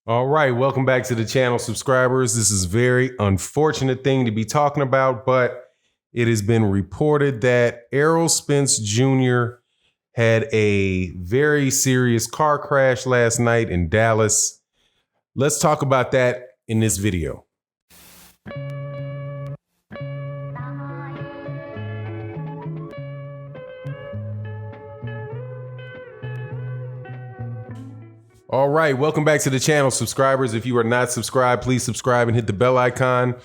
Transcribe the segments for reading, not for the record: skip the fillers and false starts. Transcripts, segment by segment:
All right, welcome back to the channel, subscribers. This is a very unfortunate thing to be talking about, but it has been reported that Errol Spence Jr. had a very serious car crash last night in Dallas. Let's talk about that in this video. All right, welcome back to the channel, subscribers. If you are not subscribed, please subscribe and hit the bell icon.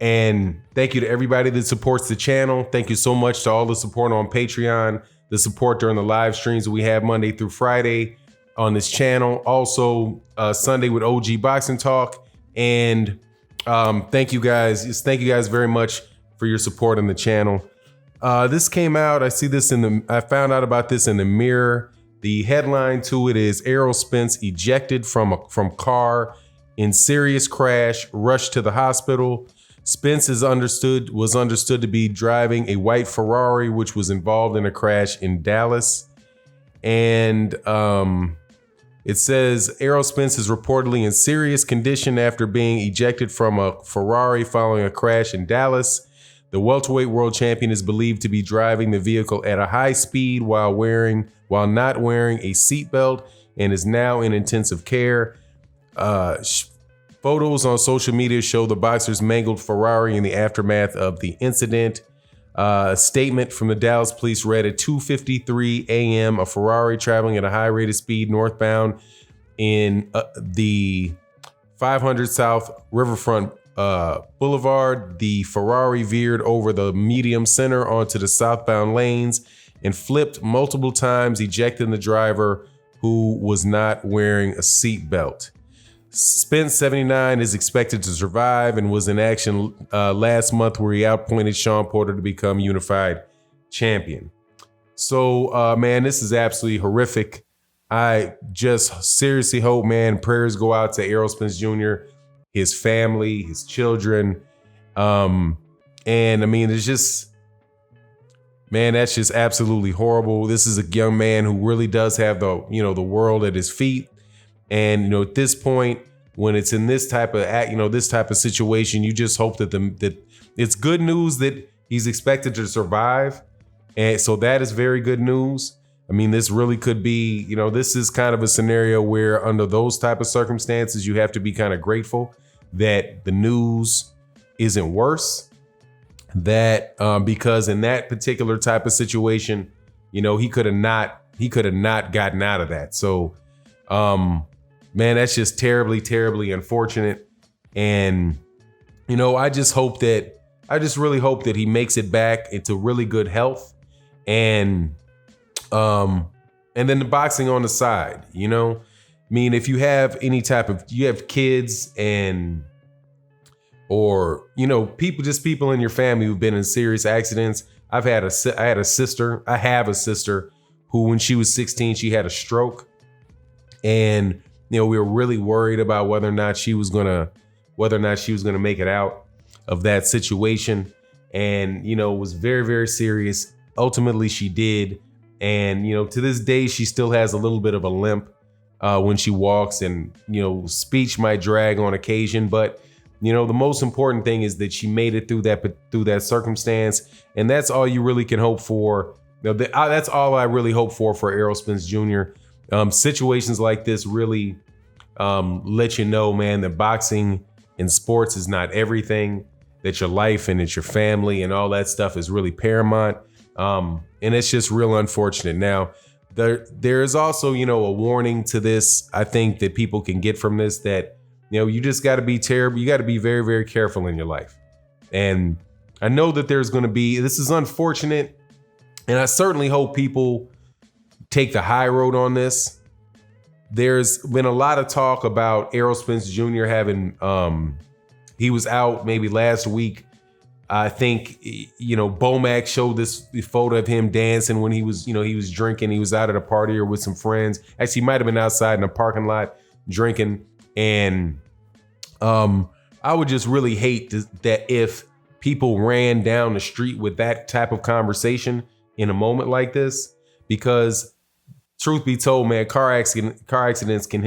And thank you to everybody that supports the channel. Thank you so much to all the support on Patreon, the support during the live streams that we have Monday through Friday on this channel. Also, Sunday with OG Boxing Talk. And thank you guys. Thank you guys very much for your support on the channel. This came out. I found out about this in the Mirror. The headline to it is Errol Spence ejected from car in serious crash, rushed to the hospital. Spence was understood to be driving a white Ferrari, which was involved in a crash in Dallas. And it says Errol Spence is reportedly in serious condition after being ejected from a Ferrari following a crash in Dallas. The welterweight world champion is believed to be driving the vehicle at a high speed while not wearing a seatbelt and is now in intensive care. Photos on social media show the boxer's mangled Ferrari in the aftermath of the incident. A statement from the Dallas police read at 2:53 a.m. a Ferrari traveling at a high rate of speed northbound in the 500 South Riverfront Boulevard. The Ferrari veered over the medium center onto the southbound lanes and flipped multiple times, ejecting the driver who was not wearing a seatbelt. Spence, 79, is expected to survive and was in action last month where he outpointed Sean Porter to become unified champion. So, man, this is absolutely horrific. I just seriously hope, man, prayers go out to Errol Spence Jr., his family, his children. And I mean, it's just, man, that's just absolutely horrible. This is a young man who really does have the world at his feet. And, at this point, when it's in this type of situation, you just hope that it's good news that he's expected to survive. And so that is very good news. I mean, this really could be, this is kind of a scenario where under those type of circumstances, you have to be kind of grateful that the news isn't worse. Because in that particular type of situation, he could have not gotten out of that. So, man, that's just terribly, terribly unfortunate. And, I just really hope that he makes it back into really good health. And then the boxing on the side, I mean, if you have you have kids or people in your family who've been in serious accidents. I have a sister who, when she was 16, she had a stroke. And, we were really worried about whether or not she was gonna make it out of that situation. And, it was very, very serious. Ultimately, she did. And, to this day, she still has a little bit of a limp when she walks, and, speech might drag on occasion. But, the most important thing is that she made it through that circumstance. And that's all you really can hope for. That's all I really hope for Errol Spence Jr. Situations like this really let you know, man, that boxing and sports is not everything, that your life and that your family and all that stuff is really paramount. And it's just real unfortunate. Now, there is also, a warning to this, I think, that people can get from this, that, you just got to be terrible. You got to be very, very careful in your life. And I know that this is unfortunate. And I certainly hope people take the high road on this. There's been a lot of talk about Errol Spence Jr. having, he was out maybe last week. I think, Bomac showed this photo of him dancing when he was drinking. He was out at a party or with some friends. Actually, he might have been outside in a parking lot drinking. And I would just really hate that if people ran down the street with that type of conversation in a moment like this, because truth be told, man, car accidents can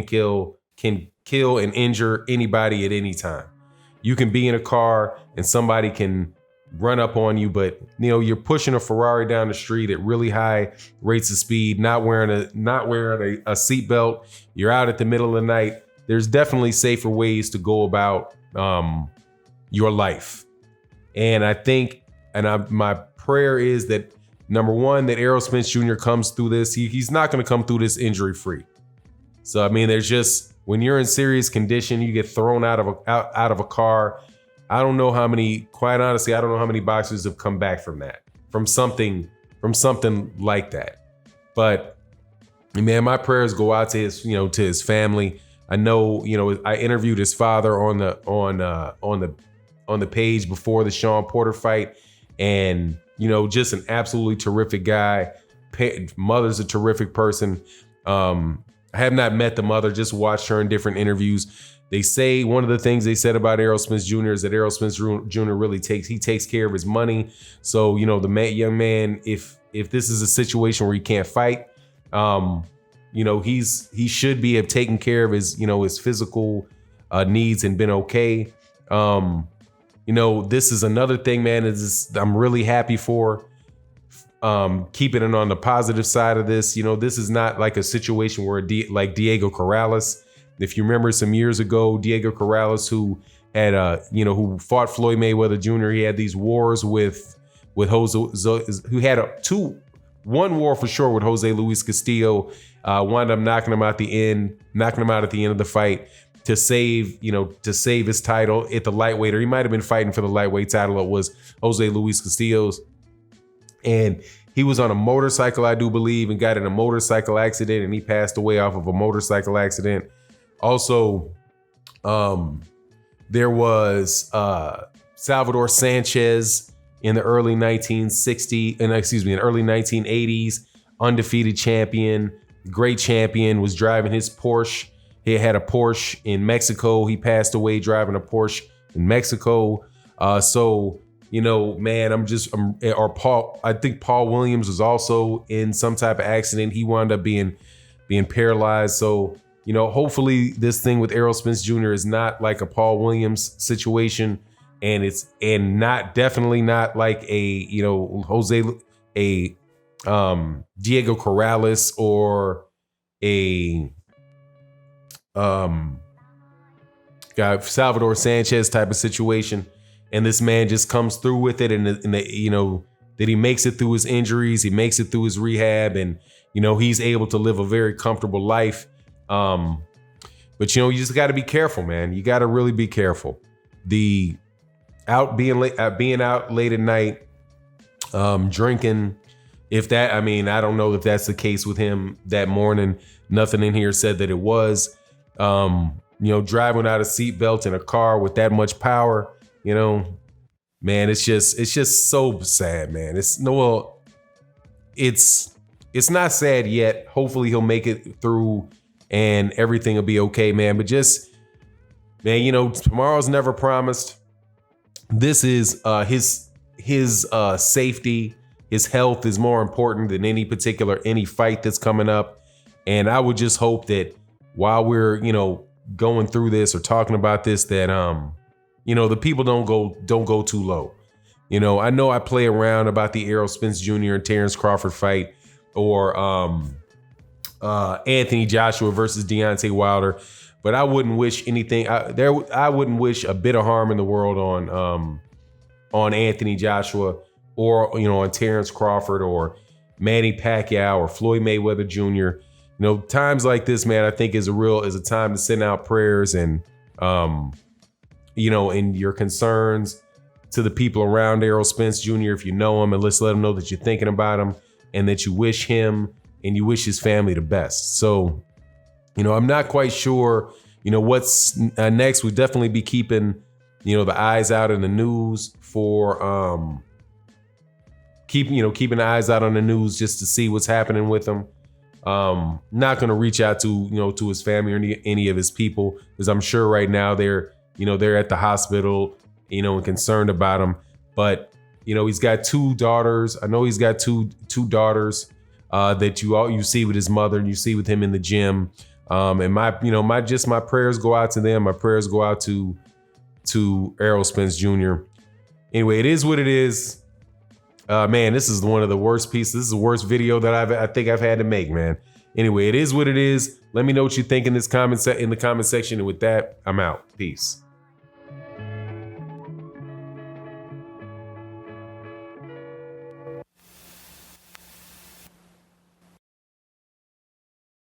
kill can kill and injure anybody at any time. You can be in a car and somebody can run up on you, but you're pushing a Ferrari down the street at really high rates of speed, not wearing a seatbelt. You're out at the middle of the night. There's definitely safer ways to go about your life. And I think, my prayer is that, number one, that Errol Spence Jr. comes through this. He's not going to come through this injury free. So, there's just, when you're in serious condition, you get thrown out of a car. I don't know how many, quite honestly, I don't know how many boxers have come back from that, from something like that. But man, my prayers go out to his family. I know, I interviewed his father on the page before the Sean Porter fight, and just an absolutely terrific guy. Mother's a terrific person. I have not met the mother, just watched her in different interviews. They say one of the things they said about Errol Spence Jr. is that Errol Spence Jr. really takes care of his money. So, the young man, if this is a situation where he can't fight, he should be have taken care of his, his physical needs and been okay. This is another thing, man, I'm really happy for. Keeping it on the positive side of this. This is not like a situation where like Diego Corrales. If you remember some years ago, Diego Corrales, who had who fought Floyd Mayweather Jr., he had these wars with Jose, who had one war for sure with Jose Luis Castillo, wound up knocking him out at the end of the fight to save his title at the lightweight, or he might have been fighting for the lightweight title. It was Jose Luis Castillo's. And he was on a motorcycle, I do believe, and got in a motorcycle accident, and he passed away off of a motorcycle accident. Also, there was Salvador Sanchez in the early 1980s, undefeated champion, great champion, was driving his Porsche. He had a Porsche in Mexico. He passed away driving a Porsche in Mexico. Man, I think Paul Williams was also in some type of accident. He wound up being paralyzed. So, hopefully this thing with Errol Spence Jr. is not like a Paul Williams situation, and definitely not like a, Diego Corrales or a Salvador Sanchez type of situation. And this man just comes through with it, and that he makes it through his injuries, he makes it through his rehab, and he's able to live a very comfortable life. But you just got to be careful, man. You got to really be careful. Being out late at night, drinking. I don't know if that's the case with him that morning. Nothing in here said that it was. Driving without a seatbelt in a car with that much power. Man, it's just so sad, man. It's not sad yet. Hopefully he'll make it through and everything will be okay, man. But just, man, tomorrow's never promised. This is his safety, his health is more important than any fight that's coming up. And I would just hope that while we're, going through this or talking about this, that the people don't go too low. I know I play around about the Errol Spence Jr. and Terrence Crawford fight, or Anthony Joshua versus Deontay Wilder, but I wouldn't wish anything. I wouldn't wish a bit of harm in the world on Anthony Joshua, or on Terrence Crawford, or Manny Pacquiao, or Floyd Mayweather Jr. Times like this, man, I think is a time to send out prayers and and your concerns to the people around Errol Spence Jr. if you know him, and let's let him know that you're thinking about him and that you wish him and you wish his family the best. So, I'm not quite sure, what's next. We'll definitely be keeping, the eyes out in the news for keeping the eyes out on the news just to see what's happening with him. Not going to reach out to, to his family or any of his people, because I'm sure right now they're at the hospital, and concerned about him. But, he's got two daughters. I know he's got two daughters that you see with his mother and you see with him in the gym. And my prayers go out to them. My prayers go out to Errol Spence Jr. Anyway, it is what it is. Man, this is one of the worst pieces. This is the worst video that I think I've had to make, man. Anyway, it is what it is. Let me know what you think in the comment section. And with that, I'm out. Peace.